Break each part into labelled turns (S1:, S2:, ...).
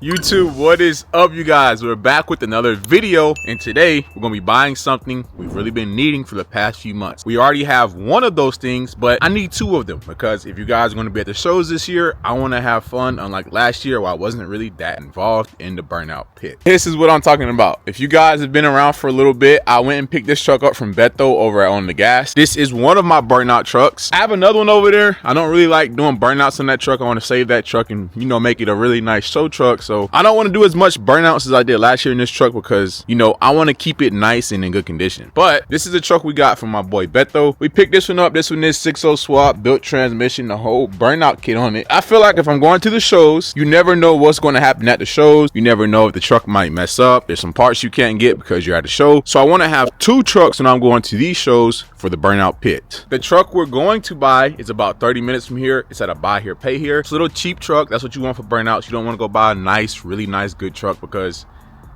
S1: YouTube, what is up, you guys? We're back with another video, and today we're gonna be buying something we've really been needing for the past few months. We already have one of those things, but I need two of them because if you guys are gonna be at the shows this year, I want to have fun, unlike last year where I wasn't really that involved in the Burnout pit. This is what I'm talking about. If you guys have been around for a little bit, I went and picked this truck up from Beto over at On the Gas. This is one of my Burnout trucks. I have another one over there. I don't really like doing burnouts on that truck. I want to save that truck and, you know, make it a really nice show truck. So I don't want to do as much burnouts as I did last year in this truck because, you know, I want to keep it nice and in good condition. But this is a truck we got from my boy Beto. We picked this one up. This one is 6.0 swap, built transmission, the whole Burnout kit on it. I feel like if I'm going to the shows, you never know what's going to happen at the shows. You never know if the truck might mess up. There's some parts you can't get because you're at the show. So I want to have two trucks when I'm going to these shows for the Burnout pit. The truck we're going to buy is about 30 minutes from here. It's at a buy here, pay here. It's a little cheap truck. That's what you want for burnouts. You don't want to go buy a nice, really nice, good truck because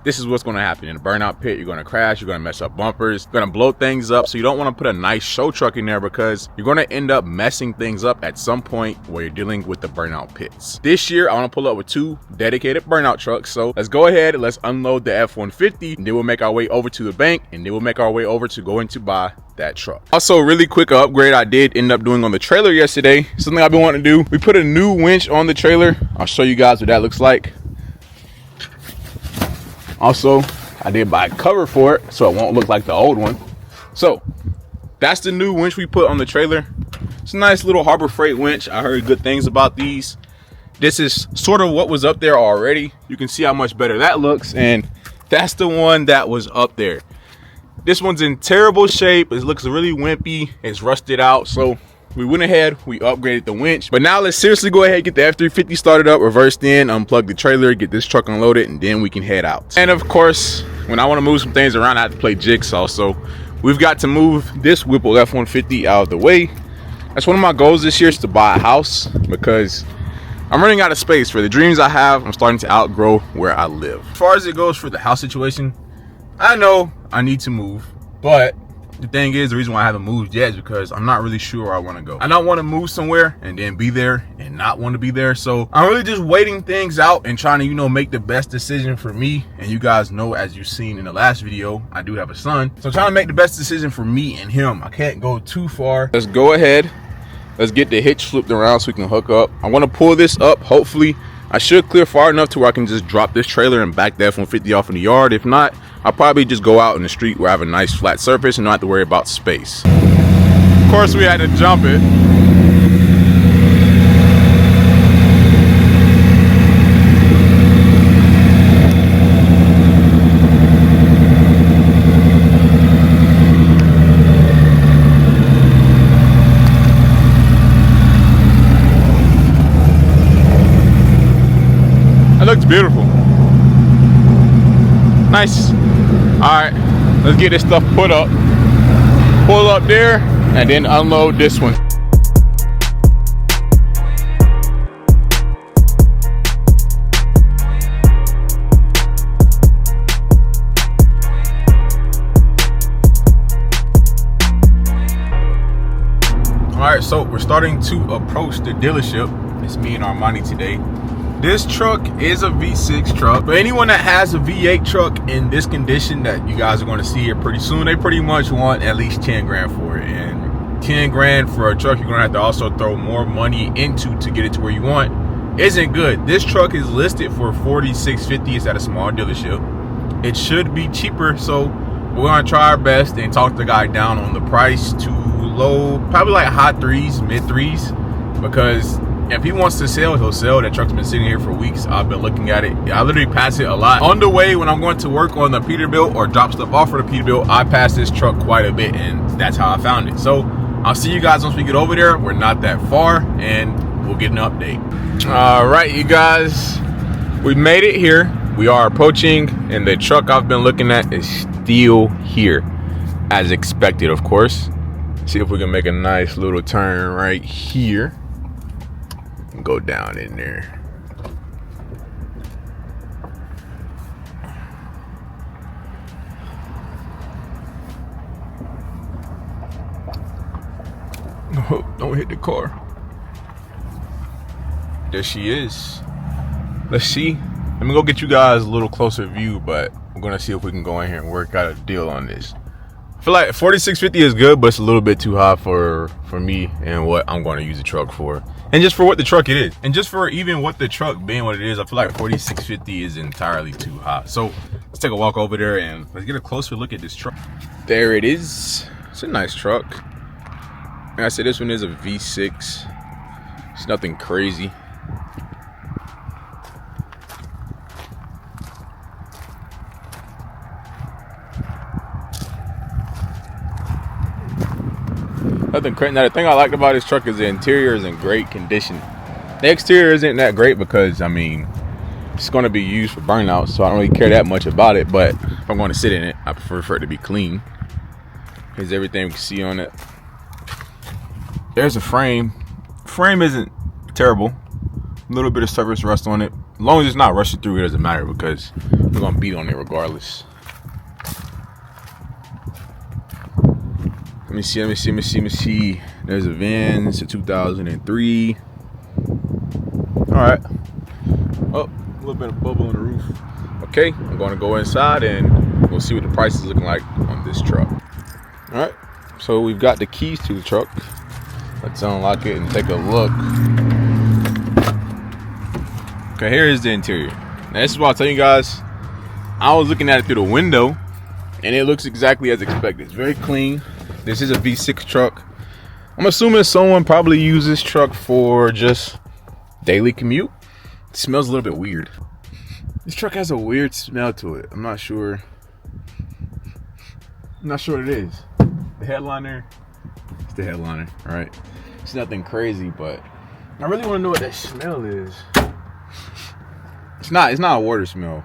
S1: this is what's going to happen in the Burnout pit. You're going to crash, you're going to mess up bumpers, you're going to blow things up. So you don't want to put a nice show truck in there because you're going to end up messing things up at some point where you're dealing with the Burnout pits. This year I want to pull up with two dedicated Burnout trucks. So let's go ahead and let's unload the F-150, and then we'll make our way over to the bank, and then we'll make our way over to going to buy that truck. Also, really quick upgrade I did end up doing on the trailer yesterday. Something I've been wanting to do. We put a new winch on the trailer. I'll show you guys what that looks like. Also, I did buy a cover for it so it won't look like the old one. So that's the new winch we put on the trailer. It's a nice little Harbor Freight winch. I heard good things about these. This is sort of what was up there already. You can see how much better that looks, and that's the one that was up there. This one's in terrible shape. It looks really wimpy. It's rusted out. So we went ahead, we upgraded the winch. But now let's seriously go ahead and get the F-350 started up, reversed in, unplug the trailer, get this truck unloaded, and then we can head out. And of course, when I want to move some things around, I have to play jigsaw. So we've got to move this Whipple F-150 out of the way. That's one of my goals this year, is to buy a house because I'm running out of space. For the dreams I have, I'm starting to outgrow where I live. As far as it goes for the house situation, I know I need to move, but the thing is, the reason why I haven't moved yet is because I'm not really sure where I want to go. I don't want to move somewhere and then be there and not want to be there. So I'm really just waiting things out and trying to, you know, make the best decision for me. And you guys know, as you've seen in the last video, I do have a son. So I'm trying to make the best decision for me and him. I can't go too far. Let's go ahead. Let's get the hitch flipped around so we can hook up. I want to pull this up. Hopefully, I should clear far enough to where I can just drop this trailer and back the F-150 off in the yard. If not, I'll probably just go out in the street where I have a nice flat surface and not have to worry about space. Of course, we had to jump it. That looks beautiful. Nice. All right, let's get this stuff put up. Pull up there and then unload this one. All right, so we're starting to approach the dealership. It's me and Armani today. This truck is a V6 truck, but anyone that has a V8 truck in this condition that you guys are going to see here pretty soon, they pretty much want at least 10 grand for it. And 10 grand for a truck you're going to have to also throw more money into to get it to where you want isn't good. This truck is listed for $46.50. It's at a small dealership. It should be cheaper, so we're going to try our best and talk the guy down on the price to low, probably like high threes, mid threes, because if he wants to sell, he'll sell. That truck's been sitting here for weeks. I've been looking at it. I literally pass it a lot. On the way, when I'm going to work on the Peterbilt or drop stuff off for the Peterbilt, I pass this truck quite a bit, and that's how I found it. So I'll see you guys once we get over there. We're not that far, and we'll get an update. All right, you guys, we made it here. We are approaching, and the truck I've been looking at is still here, as expected, of course. See if we can make a nice little turn right here. Go down in there. Oh, don't hit the car. There she is. Let's see Let me go get you guys a little closer view, but we're gonna see if we can go in here and work out a deal on this. I feel like 4650 is good, but it's a little bit too high for me and what I'm going to use the truck for, and just for what the truck it is, and just for even what the truck being what it is. I feel like 4650 is entirely too high. So let's take a walk over there and let's get a closer look at this truck. There it is. It's a nice truck. Like I said, this one is a V6. It's nothing crazy. Nothing crazy. Now the thing I liked about this truck is the interior is in great condition. The exterior isn't that great because I mean it's going to be used for burnout, so I don't really care that much about it. But if I'm going to sit in it, I prefer for it to be clean. Here's everything we can see on it. There's a frame. Frame isn't terrible. A little bit of surface rust on it. As long as it's not rushing through, it doesn't matter because we're gonna beat on it regardless. Let me see. There's a VIN. It's a 2003. All right. Oh, a little bit of bubble on the roof. Okay, I'm going to go inside and we'll see what the price is looking like on this truck. All right. So we've got the keys to the truck. Let's unlock it and take a look. Okay, here is the interior. Now this is what I'll tell you guys. I was looking at it through the window and it looks exactly as expected. It's very clean. This is a V6 truck. I'm assuming someone probably uses this truck for just daily commute. It smells a little bit weird. This truck has a weird smell to it. I'm not sure what it is. The headliner. It's the headliner, all right? It's nothing crazy, but I really want to know what that smell is. It's not a water smell.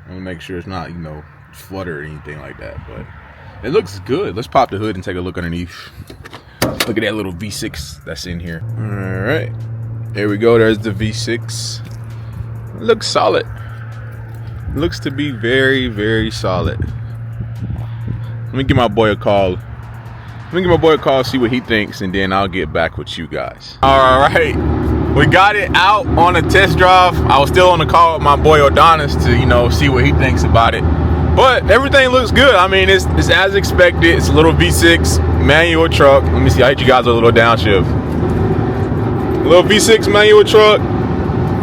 S1: I'm gonna make sure it's not, flutter or anything like that, but it looks good. Let's pop the hood and take a look underneath. Look at that little V6 that's in here. All right, there we go. There's the V6. It looks solid. It looks to be very, very solid. Let me give my boy a call. See what he thinks, and then I'll get back with you guys. All right, we got it out on a test drive. I was still on the call with my boy Adonis to, see what he thinks about it. But everything looks good. I mean, it's as expected. It's a little V6 manual truck. Let me see. I hit you guys with a little downshift. A little V6 manual truck.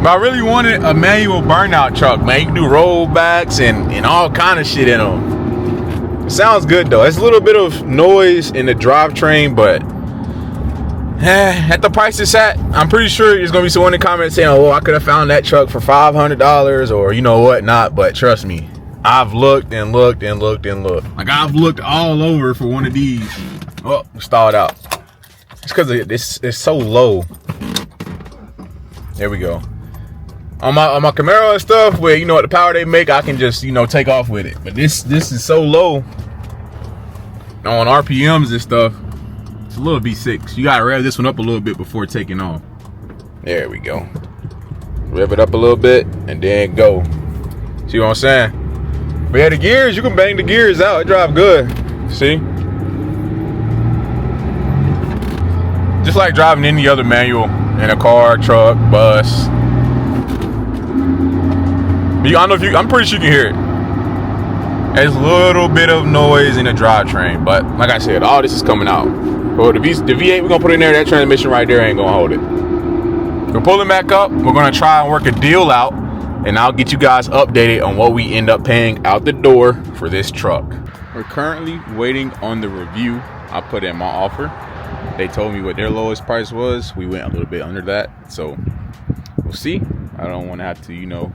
S1: But I really wanted a manual burnout truck, man. You can do rollbacks and all kind of shit in them. It sounds good though. It's a little bit of noise in the drivetrain, but at the price it's at, I'm pretty sure there's gonna be someone in the comments saying, "Oh, I could have found that truck for $500 or what not." But trust me, I've looked and looked and looked and looked. Like I've looked all over for one of these. Oh, stalled out. It's because it's so low. There we go. On my Camaro and stuff, where the power they make, I can just take off with it. But this is so low on RPMs and stuff. It's a little V6. You gotta rev this one up a little bit before taking off. There we go. Rev it up a little bit and then go. See what I'm saying? But yeah, the gears, you can bang the gears out. It drives good. See? Just like driving any other manual in a car, truck, bus. I'm pretty sure you can hear it. There's a little bit of noise in the drivetrain, but like I said, all this is coming out. So the V8 we're gonna put in there, that transmission right there ain't gonna hold it. We're pulling back up. We're gonna try and work a deal out, and I'll get you guys updated on what we end up paying out the door for this truck. We're currently waiting on the review. I put in my offer. They told me what their lowest price was. We went a little bit under that, so we'll see. I don't want to have to,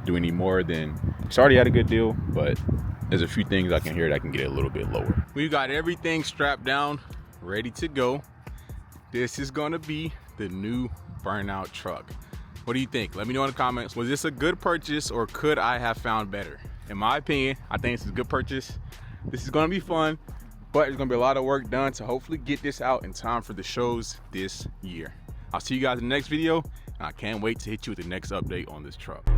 S1: do any more than it's already had a good deal, but there's a few things I can hear that I can get a little bit lower. We've got everything strapped down, ready to go. This is gonna be the new Burnout truck. What do you think? Let me know in the comments. Was this a good purchase or could I have found better? In my opinion, I think it's a good purchase. This is gonna be fun, but there's gonna be a lot of work done to hopefully get this out in time for the shows this year. I'll see you guys in the next video, and I can't wait to hit you with the next update on this truck.